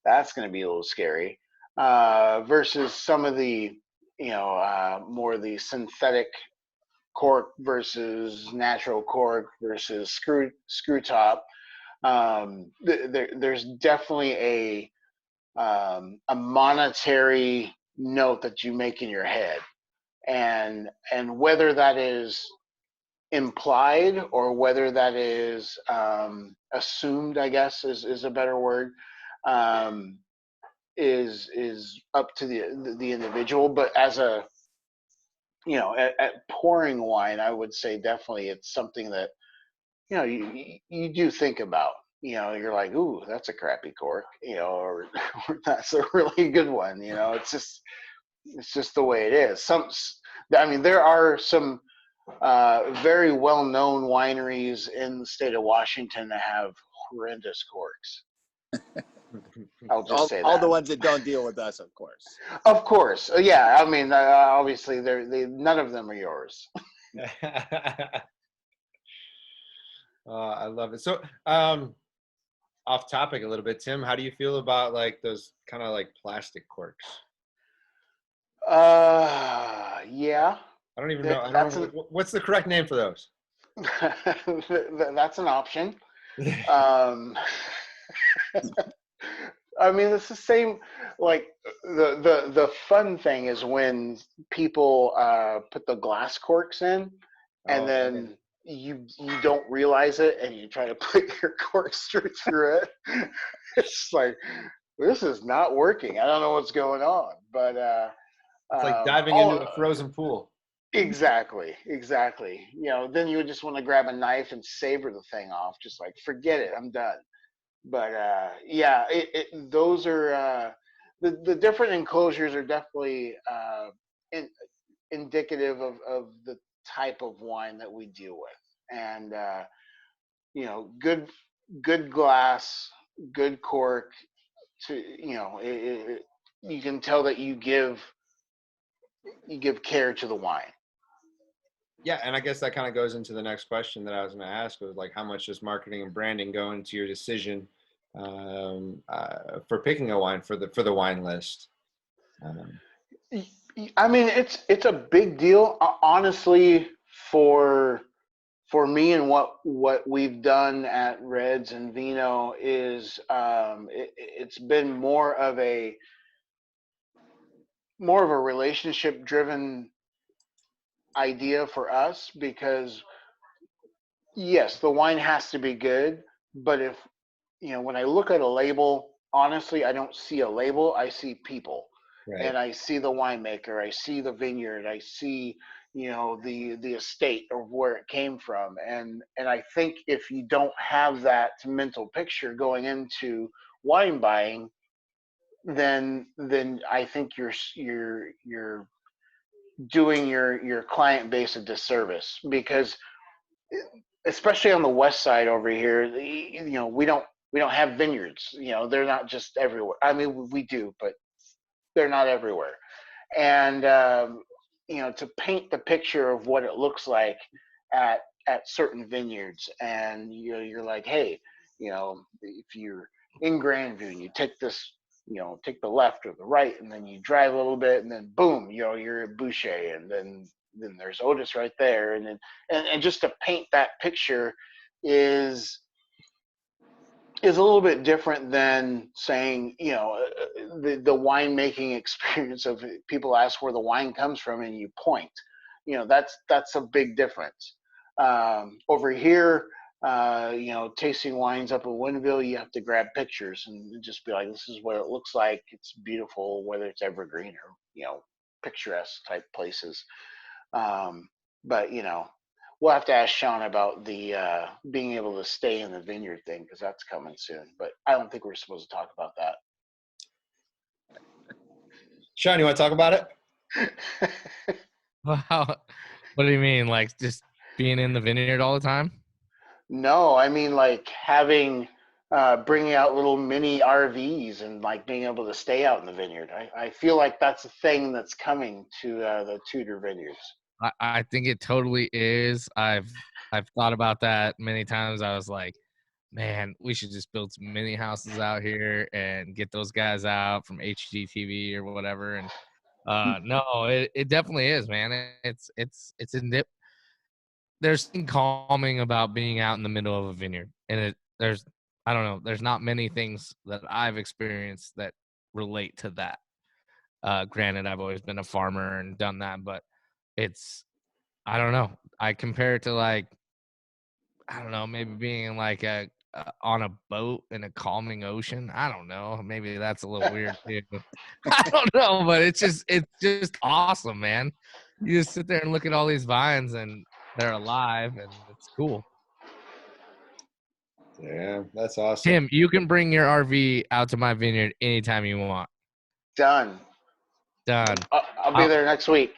that's going to be a little scary. Versus some of the, more the synthetic cork versus natural cork versus screw top. There's definitely a monetary note that you make in your head, and whether that is implied or whether that is assumed, I guess is a better word, is up to the individual. But as a at pouring wine, I would say definitely it's something that you do think about. You're like, ooh, that's a crappy cork, or that's a really good one. It's just the way it is. There are some very well-known wineries in the state of Washington that have horrendous corks. I'll just say that. All the ones that don't deal with us, of course. Of course, yeah. I mean, obviously, none of them are yours. I love it. So, off topic a little bit, Tim, how do you feel about like those kind of like plastic corks? Yeah, I don't even know. I don't that's know an what's the correct name for those. that's an option. Um, I mean, it's the same. Like the fun thing is when people put the glass corks in, and Oh, yeah. then you don't realize it, and you try to put your corkscrew through it. It's like this is not working. I don't know what's going on, but It's like diving into oh, a frozen pool. exactly. You know, then you would just want to grab a knife and saber the thing off. Just like forget it, I'm done. But yeah, those are the different enclosures are definitely in, indicative of the type of wine that we deal with, and you know, good glass, good cork. To you know, you can tell that you give care to the wine. Yeah, and I guess that kind of goes into the next question that I was going to ask was like, how much does marketing and branding go into your decision for picking a wine for the wine list? Um, I mean, it's a big deal, honestly, for for me and what we've done at Reds and Vino is it's been more of a relationship driven idea for us because yes, the wine has to be good, but if you know when I look at a label, honestly, I don't see a label, I see people. right. And I see the winemaker, I see the vineyard, I see you know the estate of where it came from, and I think if you don't have that mental picture going into wine buying, then I think you're doing your client base a disservice because especially on the west side over here, you know we don't have vineyards. You know they're not just everywhere. I mean we do, but they're not everywhere. And you know to paint the picture of what it looks like at certain vineyards, and you know you're like, hey, you know if you're in Grandview and you take this, you know, take the left or the right, and then you drive a little bit, and then boom, you know you're at Boucher, and then there's Otis right there, and then and just to paint that picture is is a little bit different than saying, you know, the winemaking experience of people ask where the wine comes from and you point. You know, that's a big difference. Over here, you know, tasting wines up in Winville, you have to grab pictures and just be like, this is what it looks like. It's beautiful, whether it's evergreen or, you know, picturesque type places. Um, but, you know, we'll have to ask Sean about the being able to stay in the vineyard thing because that's coming soon. But I don't think we're supposed to talk about Sean, you want to talk about it? that. Wow. What do you mean? Like just being in the vineyard all the time? No, I mean like having bringing out little mini RVs and like being able to stay out in the vineyard. I feel like that's a thing that's coming to the Tudor vineyards. I think it totally is. I've thought about that many times. I was like, man, we should just build some mini houses out here and get those guys out from HGTV or whatever. And no, it definitely is, man. It's in dip. There's something calming about being out in the middle of a vineyard, and there's I don't know. There's not many things that I've experienced that relate to that. Granted, I've always been a farmer and done that, but it's I don't know. I compare it to like I don't know, maybe being in like on a boat in a calming ocean. I don't know. Maybe that's a little weird too. I don't know, but it's just awesome, man. You just sit there and look at all these vines and they're alive and it's cool. Yeah, that's awesome. Tim, you can bring your RV out to my vineyard anytime you want. Done. Done. I'll be I'll, there next week.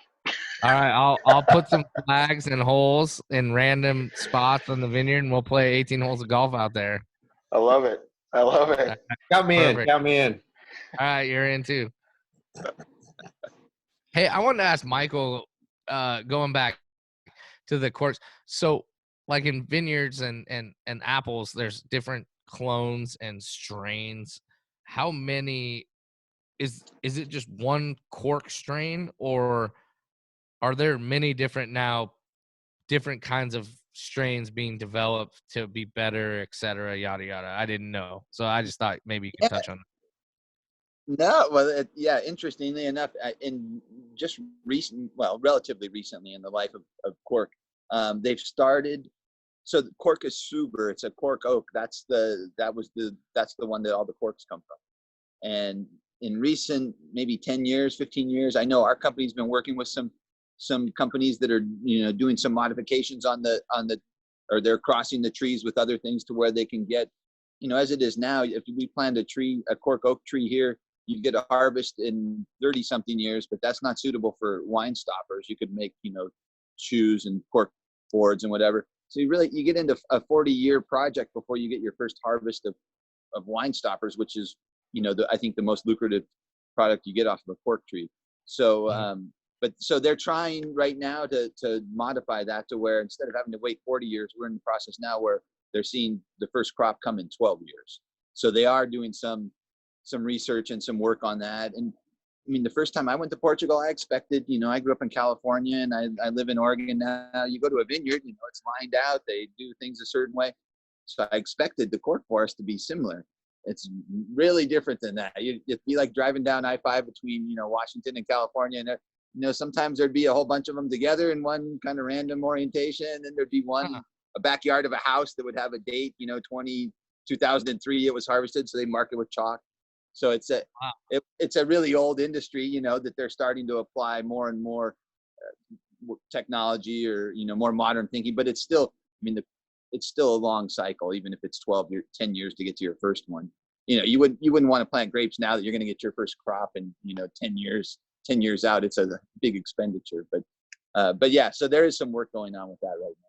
all right, I'll put some flags and holes in random spots on the vineyard, and we'll play 18 holes of golf out there. I love it. I love it. Count me in. Perfect. Count me in. All right, you're in too. Hey, I wanted to ask Michael, going back to the corks. So like in vineyards and apples, there's different clones and strains. How many is it just one cork strain, or are there many different kinds of strains being developed to be better, et cetera, yada yada? I didn't know. So I just thought maybe you could touch on No, well, yeah. Interestingly enough, in just relatively recently in the life of cork, they've started. So the cork is Suber. It's a cork oak. That's the one that all the corks come from. And in recent maybe 10 years, 15 years, I know our company's been working with some companies that are doing some modifications on the or they're crossing the trees with other things to where they can get, as it is now. If we plant a cork oak tree here, you get a harvest in 30 something years, but that's not suitable for wine stoppers. You could make, shoes and cork boards and whatever. So you get into a 40-year project before you get your first harvest of wine stoppers, which is, I think the most lucrative product you get off of a cork tree. So, so they're trying right now to modify that to where instead of having to wait 40 years, we're in the process now where they're seeing the first crop come in 12 years. So they are doing some research and some work on that. And I mean, the first time I went to Portugal, I expected, I grew up in California and I live in Oregon now. You go to a vineyard, it's lined out. They do things a certain way. So I expected the cork forest to be similar. It's really different than that. It'd be like driving down I-5 between, Washington and California. And, sometimes there'd be a whole bunch of them together in one kind of random orientation. And then there'd be a backyard of a house that would have a date, 2003 it was harvested. So they mark it with chalk. So it's a really old industry, that they're starting to apply more and more technology or, more modern thinking, but it's still, it's still a long cycle, even if it's 10 years to get to your first one. You wouldn't want to plant grapes now that you're going to get your first crop in, 10 years out. It's a big expenditure, but yeah, so there is some work going on with that right now.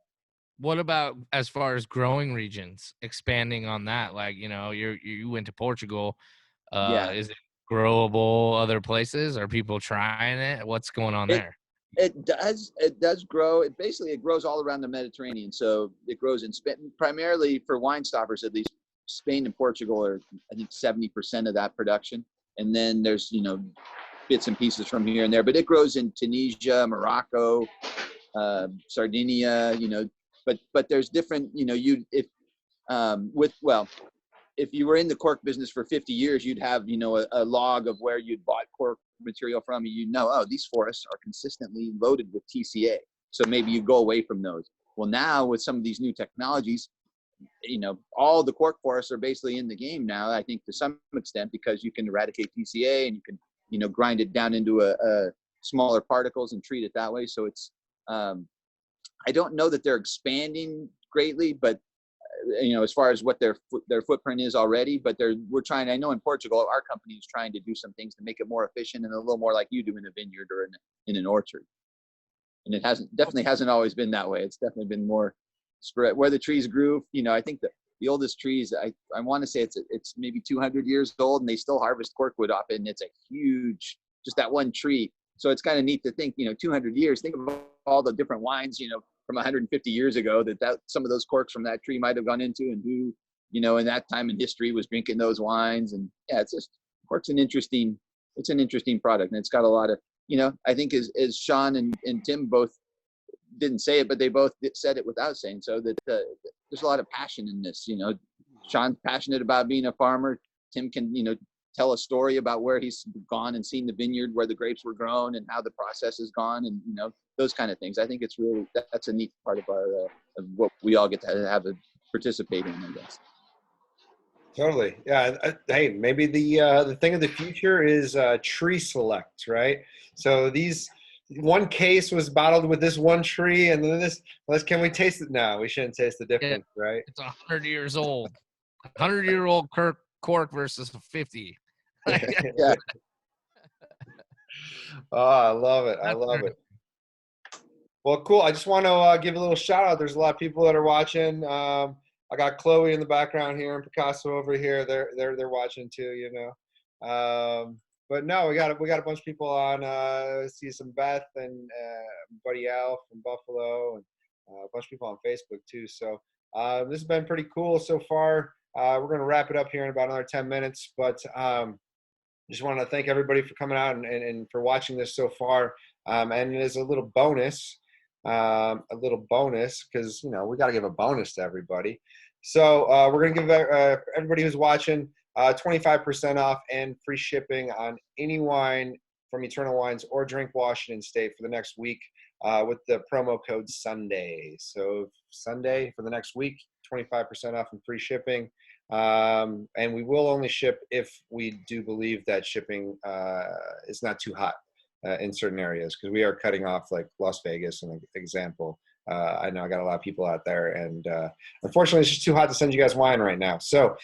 What about as far as growing regions, expanding on that? Like, you went to Portugal. Is it growable other places? Are people trying it? What's going on there? It does grow. It grows all around the Mediterranean. So it grows in Spain, primarily for wine stoppers, at least. Spain and Portugal are, I think, 70% of that production. And then there's, bits and pieces from here and there, but it grows in Tunisia, Morocco, Sardinia, but there's different, if you were in the cork business for 50 years, you'd have, a log of where you'd bought cork material from, and oh, these forests are consistently loaded with TCA. So maybe you go away from those. Well, now with some of these new technologies, all the cork forests are basically in the game now, I think, to some extent, because you can eradicate TCA and you can, grind it down into a smaller particles and treat it that way. So it's, I don't know that they're expanding greatly, but as far as what their footprint is already, but we're trying. I know in Portugal, our company is trying to do some things to make it more efficient and a little more like you do in a vineyard or in an orchard. And it definitely hasn't always been that way. It's definitely been more spread where the trees grew. I think that the oldest trees, I want to say it's maybe 200 years old, and they still harvest corkwood off it, and it's a huge, just that one tree. So it's kind of neat to think, 200 years. Think of all the different wines, from 150 years ago that some of those corks from that tree might have gone into, and who, in that time in history was drinking those wines. And yeah, it's just, cork's an interesting product, and it's got a lot of, I think as Sean and Tim both didn't say it, but they both said it without saying so, that there's a lot of passion in this. Sean's passionate about being a farmer. Tim can, tell a story about where he's gone and seen the vineyard where the grapes were grown and how the process has gone, and those kind of things. I think it's really, that's a neat part of our of what we all get to have a participate in, I guess. Totally. Yeah. Hey, maybe the thing of the future is tree select, right? So one case was bottled with this one tree, and then can we taste it now? We shouldn't taste the difference, right? It's 100 years old. 100-year-old cork versus 50. Yeah. Oh, I love it. I love it. Well, cool. I just want to give a little shout out. There's a lot of people that are watching. I got Chloe in the background here and Picasso over here. They're watching too, But no, we got a bunch of people on. See some Beth and buddy Al from Buffalo, and a bunch of people on Facebook too. So this has been pretty cool so far. We're going to wrap it up here in about another 10 minutes, but just want to thank everybody for coming out and for watching this so far. And as a little bonus, because, you know, we got to give a bonus to everybody. So we're going to give everybody who's watching 25% off and free shipping on any wine from Eternal Wines or Drink Washington State for the next week with the promo code Sunday. So Sunday for the next week, 25% off and free shipping. And we will only ship if we do believe that shipping is not too hot in certain areas, because we are cutting off like Las Vegas, an example. I know I got a lot of people out there, and unfortunately, it's just too hot to send you guys wine right now. So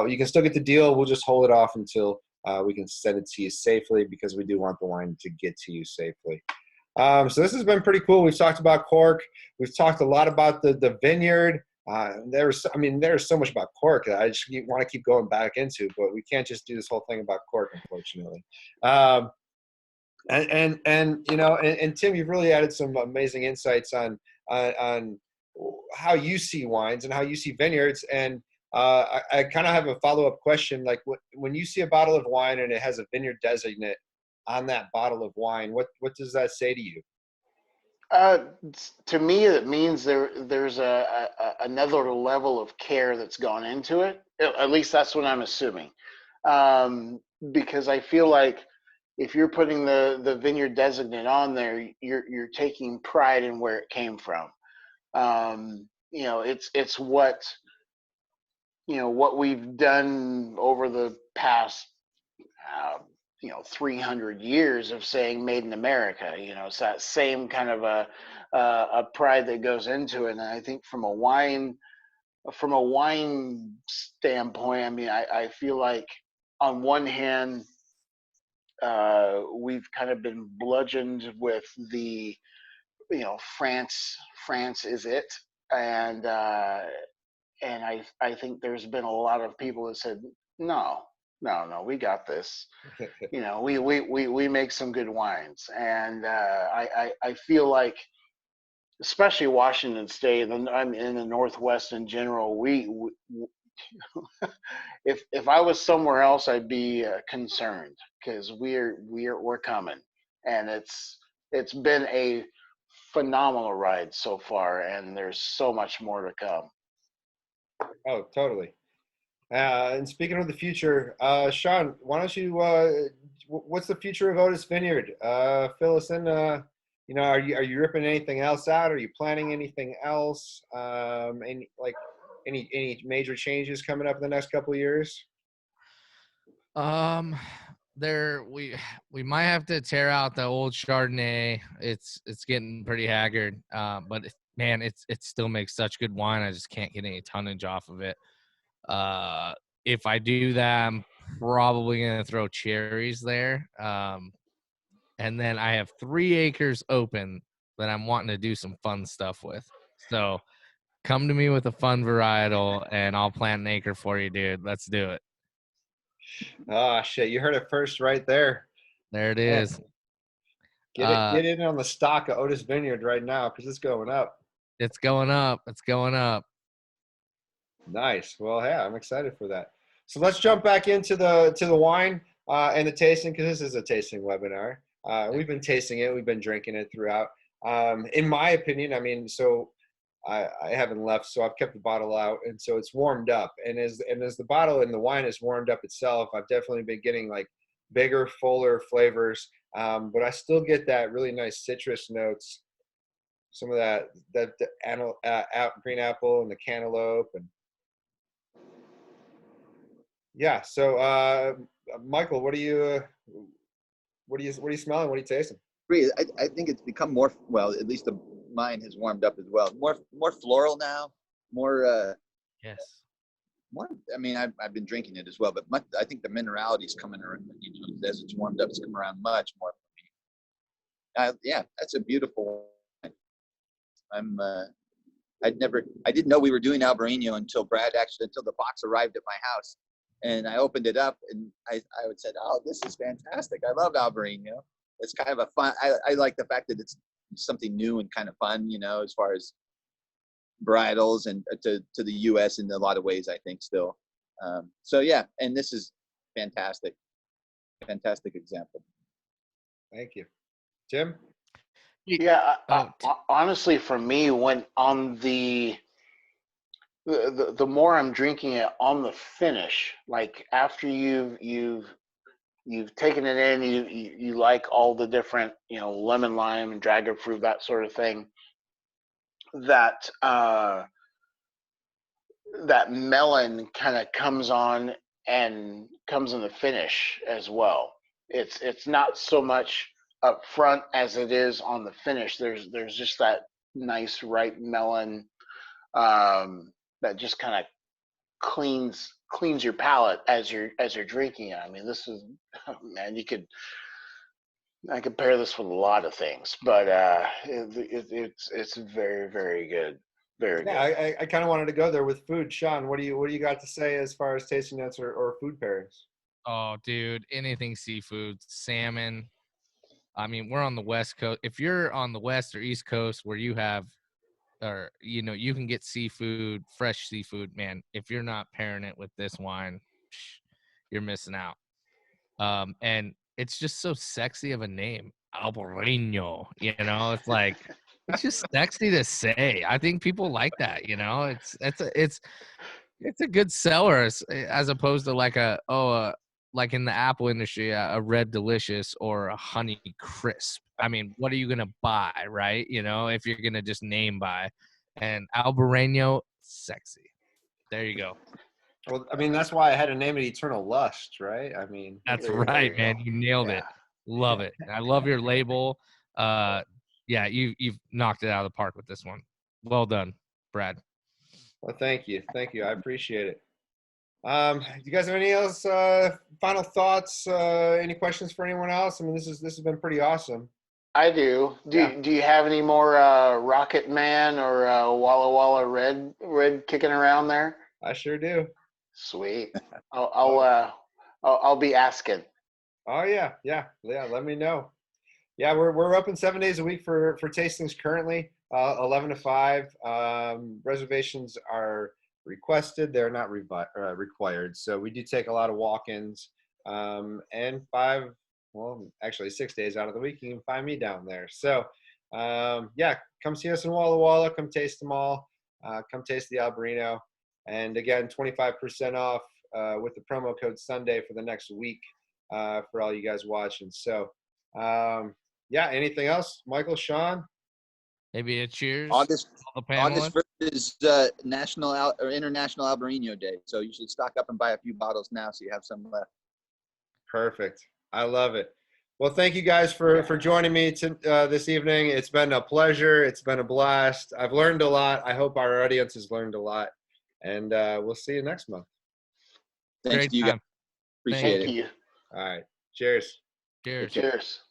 you can still get the deal. We'll just hold it off until we can send it to you safely, because we do want the wine to get to you safely. So this has been pretty cool. We've talked about cork. We've talked a lot about the vineyard. There's so much about cork that I just want to keep going back into, but we can't just do this whole thing about cork, unfortunately. And you know, and Tim, you've really added some amazing insights on how you see wines and how you see vineyards. And I kind of have a follow-up question. Like, when you see a bottle of wine and it has a vineyard designate on that bottle of wine, what does that say to you? To me, it means there's another level of care that's gone into it. At least that's what I'm assuming, because I feel like if you're putting the vineyard designate on there, you're taking pride in where it came from. You know, it's what, you know, what we've done over the past 300 years of saying made in America. You know, it's that same kind of a pride that goes into it. And I think from a wine standpoint, I mean, I feel like on one hand, we've kind of been bludgeoned with the, you know, France is it. And I think there's been a lot of people that said, no, we got this. You know, we make some good wines. And I feel like, especially Washington State, and I'm in the Northwest in general, we if I was somewhere else, I'd be concerned, because we're coming, and it's been a phenomenal ride so far, and there's so much more to come. Oh, totally. And speaking of the future, Sean, why don't you? What's the future of Otis Vineyard? Fill us in. You know, are you ripping anything else out? Are you planning anything else? Any major changes coming up in the next couple of years? We might have to tear out the old Chardonnay. It's getting pretty haggard. But man, it still makes such good wine. I just can't get any tonnage off of it. If I do that, I'm probably gonna throw cherries there. And then I have 3 acres open that I'm wanting to do some fun stuff with. So come to me with a fun varietal, and I'll plant an acre for you, dude. Let's do it. Oh shit! You heard it first, right there. There it is. Get in on the stock of Otis Vineyard right now, because it's going up. It's going up. It's going up. Nice. Well, yeah, I'm excited for that. So let's jump back into the wine and the tasting, because this is a tasting webinar. We've been tasting it. We've been drinking it throughout. In my opinion, I mean, so I haven't left, so I've kept the bottle out, and so it's warmed up. And as the bottle and the wine is warmed up itself, I've definitely been getting like bigger, fuller flavors. But I still get that really nice citrus notes, some of that green apple and the cantaloupe, and yeah. So Michael, what are you smelling? What are you tasting? I think it's become more, well, at least mine has warmed up as well. More floral now. More. Yes. More. I mean, I've been drinking it as well, but I think the minerality is coming around. You know, as it's warmed up, it's come around much more for me. Yeah, that's a beautiful wine. I didn't know we were doing Albarino until the box arrived at my house, and I opened it up, and I said, "Oh, this is fantastic! I love Albarino." It's kind of a fun. I like the fact that it's something new and kind of fun, you know, as far as varietals and to the U.S. in a lot of ways, I think still. So yeah, and this is fantastic example. Thank you, Tim. Yeah, Oh, honestly, for me, when on the more I'm drinking it on the finish, like after you've taken it in, you like all the different, you know, lemon, lime, and dragon fruit, that sort of thing. That that melon kind of comes on and comes in the finish as well. It's not so much up front as it is on the finish. There's just that nice ripe melon that just kind of cleans your palate as you're drinking it. I mean, this is man, I compare this with a lot of things, but it's very very good, very Yeah, good. I kind of wanted to go there with food. Sean, what do you got to say as far as tasting notes or food pairings? oh, dude, anything seafood, salmon. I mean, we're on the West Coast. If you're on the West or East Coast where you have, or you know, you can get seafood, fresh seafood, man. If you're not pairing it with this wine, you're missing out. And it's just so sexy of a name, Albarino. You know, it's just sexy to say. I think people like that. You know, it's a good seller as opposed to like like in the Apple industry, a Red Delicious or a Honey Crisp. I mean, what are you gonna buy, right? You know, if you're gonna just name buy, and Albareno, sexy. There you go. Well, I mean, that's why I had to name it Eternal Lust, right? I mean, That's There right, you go. man. You nailed Yeah. it. Love it. I love your label. Yeah, you've knocked it out of the park with this one. Well done, Brad. well, thank you. Thank you. I appreciate it. Do you guys have any else final thoughts? Any questions for anyone else? I mean, this has been pretty awesome. I do. Yeah, Do you have any more Rocket Man or Walla Walla Red kicking around there? I sure do. Sweet. Oh, I'll be asking. oh yeah, yeah, yeah. Let me know. Yeah, we're open 7 days a week for tastings currently, 11 to 5. Reservations are requested; they're not required. So we do take a lot of walk-ins, and well, actually 6 days out of the week, you can find me down there. So, yeah, come see us in Walla Walla. Come taste them all. Come taste the Albarino, and again, 25% off with the promo code Sunday for the next week for all you guys watching. So. Yeah, anything else? Michael, Sean? Maybe a cheers. August All the August panelists. 1st is or International Albarino Day, so you should stock up and buy a few bottles now so you have some left. Perfect. I love it. Well, thank you guys for joining me this evening. It's been a pleasure. It's been a blast. I've learned a lot. I hope our audience has learned a lot. And we'll see you next month. Thanks Great to you guys. time. Appreciate Thank it. you. All right. Cheers. Cheers. Cheers.